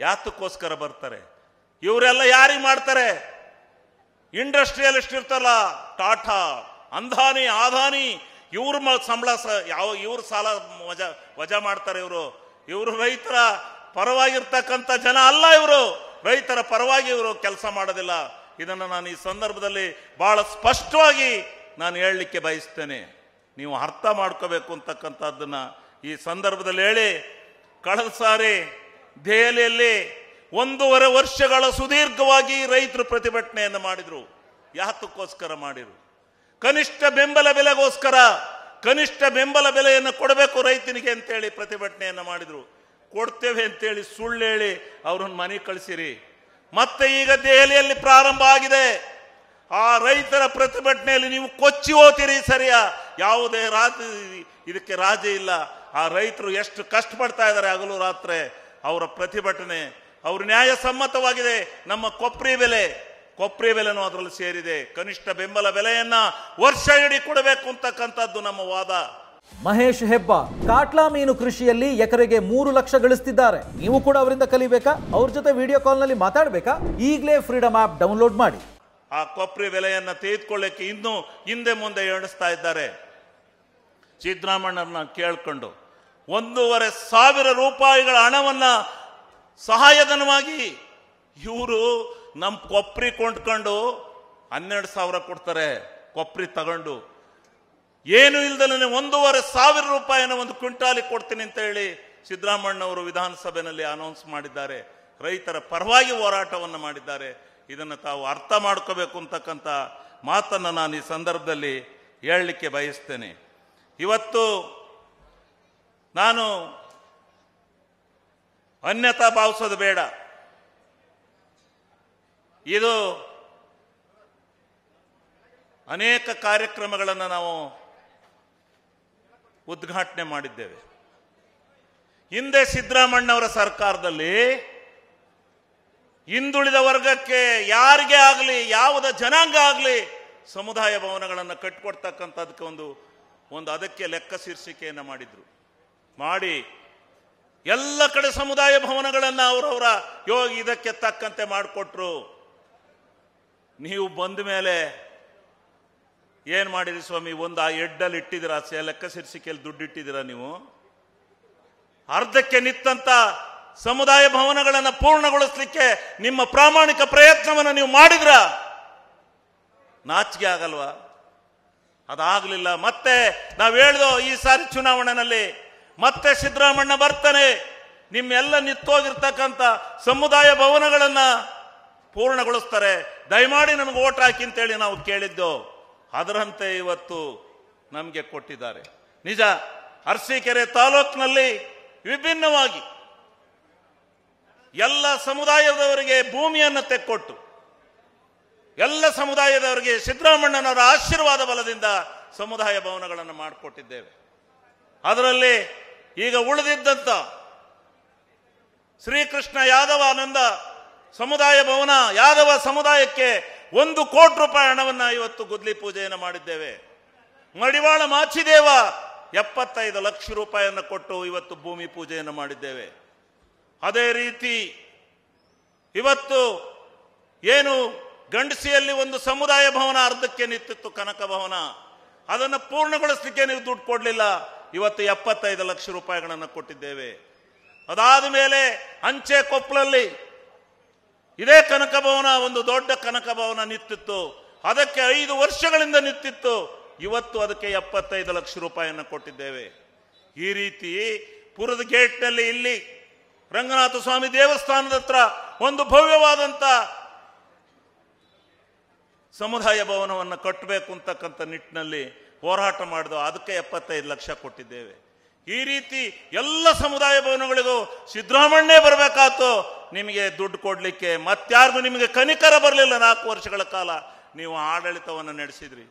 ಯಾತಕ್ಕೋಸ್ಕರ ಬರ್ತಾರೆ? ಇವರೆಲ್ಲ ಯಾರಿಗೆ ಮಾಡ್ತಾರೆ? ಇಂಡಸ್ಟ್ರಿಯಲಿಸ್ಟ್ ಇರ್ತಲ್ಲ, ಟಾಟಾ, ಅಂದಾನಿ, ಆದಾನಿ, ಇವ್ರ ಸಂಬಳ ಇವ್ರ ಸಾಲ ವಜಾ ಮಾಡ್ತಾರೆ. ಇವರು ರೈತರ ಪರವಾಗಿರ್ತಕ್ಕಂಥ ಜನ ಅಲ್ಲ. ಇವರು ರೈತರ ಪರವಾಗಿ ಇವರು ಕೆಲಸ ಮಾಡೋದಿಲ್ಲ. ಇದನ್ನು ನಾನು ಈ ಸಂದರ್ಭದಲ್ಲಿ ಬಹಳ ಸ್ಪಷ್ಟವಾಗಿ ನಾನು ಹೇಳಲಿಕ್ಕೆ ಬಯಸ್ತೇನೆ. ನೀವು ಅರ್ಥ ಮಾಡ್ಕೋಬೇಕು ಅಂತಕ್ಕಂಥದ್ದನ್ನ ಈ ಸಂದರ್ಭದಲ್ಲಿ ಹೇಳಿ, ಕಳೆದ ಸಾರಿ ದೆಹಲಿಯಲ್ಲಿ 1.5 ವರ್ಷಗಳ ಸುದೀರ್ಘವಾಗಿ ರೈತರು ಪ್ರತಿಭಟನೆಯನ್ನು ಮಾಡಿದ್ರು. ಯಾತಕ್ಕೋಸ್ಕರ ಮಾಡಿರು? ಕನಿಷ್ಠ ಬೆಂಬಲ ಬೆಲೆಗೋಸ್ಕರ. ಕನಿಷ್ಠ ಬೆಂಬಲ ಬೆಲೆಯನ್ನು ಕೊಡಬೇಕು ರೈತನಿಗೆ ಅಂತೇಳಿ ಪ್ರತಿಭಟನೆಯನ್ನು ಮಾಡಿದ್ರು. ಕೊಡ್ತೇವೆ ಅಂತೇಳಿ ಸುಳ್ಳು ಹೇಳಿ ಅವ್ರನ್ನ ಮನೆಗೆ ಕಳಿಸಿರಿ. ಮತ್ತೆ ಈಗ ದೆಹಲಿಯಲ್ಲಿ ಪ್ರಾರಂಭ ಆಗಿದೆ. ಆ ರೈತರ ಪ್ರತಿಭಟನೆಯಲ್ಲಿ ನೀವು ಕೊಚ್ಚಿ ಹೋಗ್ತೀರಿ. ಸರಿಯಾ? ಯಾವುದೇ ಇದಕ್ಕೆ ರಾಜಿ ಇಲ್ಲ. ಆ ರೈತರು ಎಷ್ಟು ಕಷ್ಟಪಡ್ತಾ ಇದ್ದಾರೆ ಹಗಲು ರಾತ್ರಿ. ಅವರ ಪ್ರತಿಭಟನೆ ಅವ್ರ ನ್ಯಾಯಸಮ್ಮತವಾಗಿದೆ. ನಮ್ಮ ಕೊಬ್ಬರಿ ಬೆಲೆನೂ ಅದರಲ್ಲಿ ಸೇರಿದೆ. ಕನಿಷ್ಠ ಬೆಂಬಲ ಬೆಲೆಯನ್ನ ವರ್ಷ ಇಡೀ ಕೊಡಬೇಕು ಅಂತಕ್ಕಂಥದ್ದು ನಮ್ಮ ವಾದ. ಮಹೇಶ್ ಹೆಬ್ಬಾರ್ ಕಾಟ್ಲಾ ಮೀನು ಕೃಷಿಯಲ್ಲಿ ಎಕರೆಗೆ 3 ಲಕ್ಷ ಗಳಿಸ್ತಿದ್ದಾರೆ. ನೀವು ಕೂಡ ಅವರಿಂದ ಕಲಿಬೇಕಾ? ಅವ್ರ ಜೊತೆ ವಿಡಿಯೋ ಕಾಲ್ನಲ್ಲಿ ಮಾತಾಡಬೇಕಾ? ಈಗಲೇ ಫ್ರೀಡಮ್ ಆಪ್ ಡೌನ್ಲೋಡ್ ಮಾಡಿ. ಆ ಕೊಬ್ಬರಿ ಬೆಲೆಯನ್ನ ತೆಗೆದುಕೊಳ್ಳಕ್ಕೆ ಇನ್ನೂ ಹಿಂದೆ ಮುಂದೆ ಎಣಿಸ್ತಾ ಇದ್ದಾರೆ. ಸಿದ್ದರಾಮಣ್ಣನ ಕೇಳ್ಕೊಂಡು 1,500 ರೂಪಾಯಿಗಳ ಹಣವನ್ನ ಸಹಾಯಧನವಾಗಿ ಇವರು ನಮ್ಮ ಕೊಬ್ಬರಿ ಕೊಂಡ್ಕೊಂಡು 12,000 ಕೊಡ್ತಾರೆ. ಕೊಬ್ಬರಿ ತಗೊಂಡು ಏನು ಇಲ್ದಲೇ 1,500 ರೂಪಾಯಿನ ಒಂದು ಕ್ವಿಂಟಾಲಿಗೆ ಕೊಡ್ತೀನಿ ಅಂತ ಹೇಳಿ ಸಿದ್ದರಾಮಣ್ಣವರು ವಿಧಾನಸಭೆಯಲ್ಲಿ ಅನೌನ್ಸ್ ಮಾಡಿದ್ದಾರೆ. ರೈತರ ಪರವಾಗಿ ಹೋರಾಟವನ್ನು ಮಾಡಿದ್ದಾರೆ. ಇದನ್ನು ತಾವು ಅರ್ಥ ಮಾಡ್ಕೋಬೇಕು ಅಂತಕ್ಕಂಥ ಮಾತನ್ನು ನಾನು ಈ ಸಂದರ್ಭದಲ್ಲಿ ಹೇಳಲಿಕ್ಕೆ ಬಯಸ್ತೇನೆ. ಇವತ್ತು ನಾನು ಅನ್ಯತಾ ಭಾವಿಸೋದು ಬೇಡ. ಇದು ಅನೇಕ ಕಾರ್ಯಕ್ರಮಗಳನ್ನು ನಾವು ಉದ್ಘಾಟನೆ ಮಾಡಿದ್ದೇವೆ. ಹಿಂದೆ ಸಿದ್ದರಾಮಣ್ಣವರ ಸರ್ಕಾರದಲ್ಲಿ ಹಿಂದುಳಿದ ವರ್ಗಕ್ಕೆ ಯಾರಿಗೇ ಆಗಲಿ, ಯಾವುದೇ ಜನಾಂಗ ಆಗಲಿ, ಸಮುದಾಯ ಭವನಗಳನ್ನು ಕಟ್ಟಿಕೊಡ್ತಕ್ಕಂಥದಕ್ಕೆ ಒಂದು ಅದಕ್ಕೆ ಲೆಕ್ಕ ಶೀರ್ಷಿಕೆಯನ್ನು ಮಾಡಿ ಎಲ್ಲ ಕಡೆ ಸಮುದಾಯ ಭವನಗಳನ್ನು ಅವರವರ ಇದಕ್ಕೆ ತಕ್ಕಂತೆ ಮಾಡಿಕೊಟ್ರು. ನೀವು ಬಂದ ಮೇಲೆ ಏನ್ ಮಾಡಿರಿ ಸ್ವಾಮಿ? ಒಂದು ಆ ಎಡ್ಡಲ್ಲಿ ಇಟ್ಟಿದ್ದೀರಾ, ಲೆಕ್ಕ ಶೀರ್ಷಿಕೆಯಲ್ಲಿ ದುಡ್ಡು ಇಟ್ಟಿದ್ದೀರಾ? ನೀವು ಅರ್ಧಕ್ಕೆ ನಿಂತ ಸಮುದಾಯ ಭವನಗಳನ್ನು ಪೂರ್ಣಗೊಳಿಸಲಿಕ್ಕೆ ನಿಮ್ಮ ಪ್ರಾಮಾಣಿಕ ಪ್ರಯತ್ನವನ್ನು ನೀವು ಮಾಡಿದ್ರ? ನಾಚಿಕೆ ಆಗಲ್ವಾ? ಅದಾಗಲಿಲ್ಲ. ಮತ್ತೆ ನಾವು ಹೇಳ್ದೋ ಈ ಸಾರಿ ಚುನಾವಣೆಯಲ್ಲಿ ಮತ್ತೆ ಸಿದ್ದರಾಮಣ್ಣ ಬರ್ತಾನೆ, ನಿಮ್ಮೆಲ್ಲ ನಿಂತೋಗಿರ್ತಕ್ಕಂಥ ಸಮುದಾಯ ಭವನಗಳನ್ನ ಪೂರ್ಣಗೊಳಿಸ್ತಾರೆ, ದಯಮಾಡಿ ನಮಗೆ ಓಟ್ ಹಾಕಿ ಅಂತೇಳಿ ನಾವು ಕೇಳಿದ್ದು. ಅದರಂತೆ ಇವತ್ತು ನಮಗೆ ಕೊಟ್ಟಿದ್ದಾರೆ. ನಿಜ, ಅರಸೀಕೆರೆ ತಾಲೂಕಿನಲ್ಲಿ ವಿಭಿನ್ನವಾಗಿ ಎಲ್ಲ ಸಮುದಾಯದವರಿಗೆ ಭೂಮಿಯನ್ನು ತೆಕ್ಕೊಟ್ಟು ಎಲ್ಲ ಸಮುದಾಯದವರಿಗೆ ಸಿದ್ದರಾಮಣ್ಣನವರ ಆಶೀರ್ವಾದ ಬಲದಿಂದ ಸಮುದಾಯ ಭವನಗಳನ್ನು ಮಾಡಿಕೊಟ್ಟಿದ್ದೇವೆ. ಅದರಲ್ಲಿ ಈಗ ಉಳಿದಿದ್ದಂತ ಶ್ರೀಕೃಷ್ಣ ಯಾದವಾನಂದ ಸಮುದಾಯ ಭವನ ಯಾದವ ಸಮುದಾಯಕ್ಕೆ 1 ಕೋಟಿ ರೂಪಾಯಿ ಹಣವನ್ನು ಇವತ್ತು ಗುದ್ಲಿ ಪೂಜೆಯನ್ನು ಮಾಡಿದ್ದೇವೆ. ಮಡಿವಾಳ ಮಾಚಿದೇವ 75 ಲಕ್ಷ ರೂಪಾಯಿಯನ್ನು ಕೊಟ್ಟು ಇವತ್ತು ಭೂಮಿ ಪೂಜೆಯನ್ನು ಮಾಡಿದ್ದೇವೆ. ಅದೇ ರೀತಿ ಇವತ್ತು ಏನು ಗಂಡಸಿಯಲ್ಲಿ ಒಂದು ಸಮುದಾಯ ಭವನ ಅರ್ಧಕ್ಕೆ ನಿಂತಿತ್ತು, ಕನಕ ಭವನ, ಅದನ್ನು ಪೂರ್ಣಗೊಳಿಸಲಿಕ್ಕೆ ನೀವು ದುಡ್ಡು ಕೊಡಲಿಲ್ಲ. ಇವತ್ತು 75 ಲಕ್ಷ ರೂಪಾಯಿಗಳನ್ನು ಕೊಟ್ಟಿದ್ದೇವೆ. ಅದಾದ ಮೇಲೆ ಅಂಚೆ ಕೊಪ್ಪಳಲ್ಲಿ ಇದೇ ಕನಕ ಭವನ, ಒಂದು ದೊಡ್ಡ ಕನಕ ಭವನ ನಿಂತಿತ್ತು, ಅದಕ್ಕೆ 5 ವರ್ಷಗಳಿಂದ ನಿಂತಿತ್ತು. ಇವತ್ತು ಅದಕ್ಕೆ 75 ಲಕ್ಷ ರೂಪಾಯಿಯನ್ನು ಕೊಟ್ಟಿದ್ದೇವೆ. ಈ ರೀತಿ ಪುರದ ಗೇಟ್ನಲ್ಲಿ ಇಲ್ಲಿ ರಂಗನಾಥ ಸ್ವಾಮಿ ದೇವಸ್ಥಾನದ ಹತ್ರ ಒಂದು ಭವ್ಯವಾದಂತ ಸಮುದಾಯ ಭವನವನ್ನು ಕಟ್ಟಬೇಕು ಅಂತಕ್ಕಂಥ ನಿಟ್ಟಿನಲ್ಲಿ ಹೋರಾಟ ಮಾಡಿದ, ಅದಕ್ಕೆ 75 ಲಕ್ಷ ಕೊಟ್ಟಿದ್ದೇವೆ. ಈ ರೀತಿ ಎಲ್ಲ ಸಮುದಾಯ ಭವನಗಳಿಗೂ ಸಿದ್ದರಾಮಣ್ಣೇ ಬರಬೇಕಾತು ನಿಮಗೆ ದುಡ್ಡು ಕೊಡ್ಲಿಕ್ಕೆ. ಮತ್ತಾರಿಗೂ ನಿಮಗೆ ಕನಿಕರ ಬರಲಿಲ್ಲ. 4 ವರ್ಷಗಳ ಕಾಲ ನೀವು ಆಡಳಿತವನ್ನು ನಡೆಸಿದ್ರಿ.